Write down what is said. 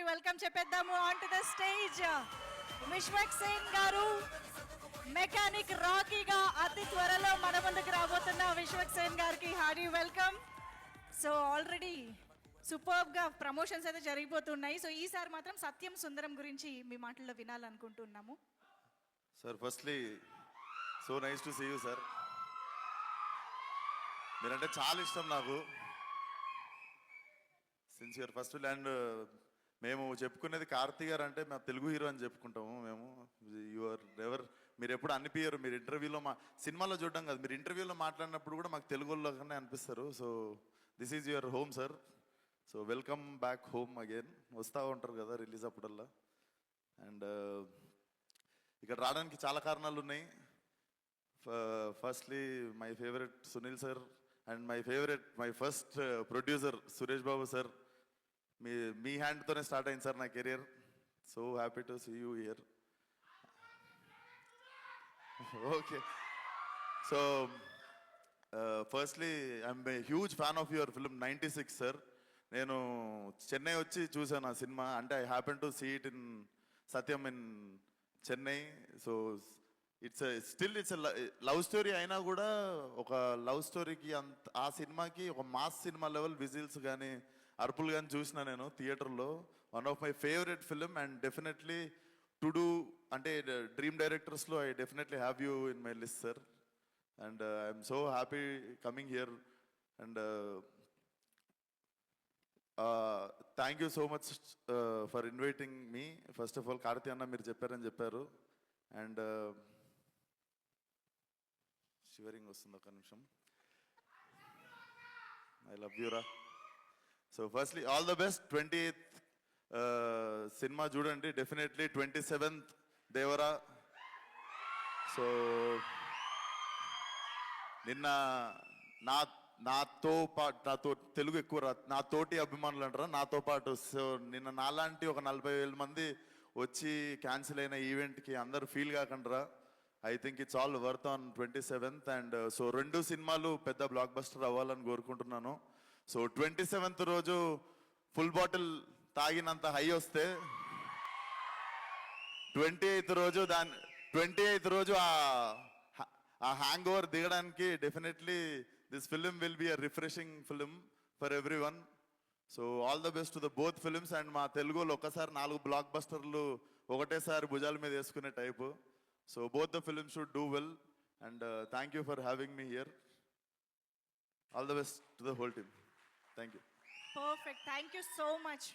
Welcome చెప్పేద్దాము on to the stage. Vishwak Sen గారు mechanic రాకీగా అతి త్వరలో మన ముందుకు రాబోతున్న విశ్వక్ సేన్ గారికి హార్డీ వెల్కమ్. సో ఆల్రెడీ సూపర్గా ప్రమోషన్స్ అయితే జరిగిపోతున్నాయి. సో ఈసారి మాత్రం సత్యం సుందరం గురించి మీ మాటల్లో వినాలనుకుంటున్నాము. Sir firstly so nice to see you sir. మీరంటే చాలా ఇష్టం నాకు. సిన్సియర్ ఫస్ట్ ల్యాండ్ మేము చెప్పుకునేది కార్తీ గారు అంటే మేము తెలుగు హీరో అని చెప్పుకుంటాము. మేము యువర్ ఎవర్ మీరు ఎప్పుడు అనిపించరు. మీరు ఇంటర్వ్యూలో సినిమాలో చూడడం కాదు, మీరు ఇంటర్వ్యూలో మాట్లాడినప్పుడు కూడా మాకు తెలుగులోనే అనిపిస్తారు. So this is your home sir. So welcome back home again. వస్తూ ఉంటారు కదా రిలీజ్ అప్పుడల్లా. అండ్ ఇక్కడ రావడానికి చాలా కారణాలు ఉన్నాయి. Firstly my favourite Sunil sir and my first producer Suresh Babu sir. మీ హ్యాండ్తోనే స్టార్ట్ అయింది సార్ నా career. So happy to see you here. Okay, so firstly I'm a huge fan of your film 96 sir. నేను చెన్నై వచ్చి చూసాను ఆ సినిమా. అంటే I happen to see it in Sathyam in Chennai. So it's love story అయినా కూడా ఒక లవ్ స్టోరీకి ఆ సినిమాకి ఒక మాస్ సినిమా లెవెల్ విజిల్స్ కానీ అరుపులు కానీ చూసిన నేను థియేటర్లో. One of my favourite film and definitely to do అంటే డ్రీమ్ డైరెక్టర్స్లో I definitely have you in my list sir. And I'm so happy coming here. And thank you so much for inviting me. First of all Karthi అన్న మీరు చెప్పారని చెప్పారు. And shivering వస్తుంది, ఒక నిమిషం. I love you రా. So firstly all the best. 28th cinema చూడండి definitely. 27th Devara. So నిన్న నాతో తెలుగు ఎక్కువ నా తోటి అభిమానులు అంటారా, నాతో పాటు. సో నిన్న నాలాంటి ఒక 40,000 మంది వచ్చి క్యాన్సిల్ అయిన ఈవెంట్కి అందరు ఫీల్ కాకుండా I think it's all worth on 27th. And so 2 సినిమాలు పెద్ద బ్లాక్ బస్టర్ అవ్వాలని కోరుకుంటున్నాను. సో 27th రోజు ఫుల్ బాటిల్ తాగినంత హై వస్తే 28th రోజు ఆ హ్యాంగ్ ఓవర్ దిగడానికి definitely this film will be a refreshing film for every one. So all the best to the both films. And మా తెలుగులో ఒక్కసారి 4 బ్లాక్ బస్టర్లు ఒకటేసారి భుజాల మీద వేసుకునే type. So both the films should do well. And thank you for having me here. All the best to the whole team. Thank you. Perfect, thank you so much.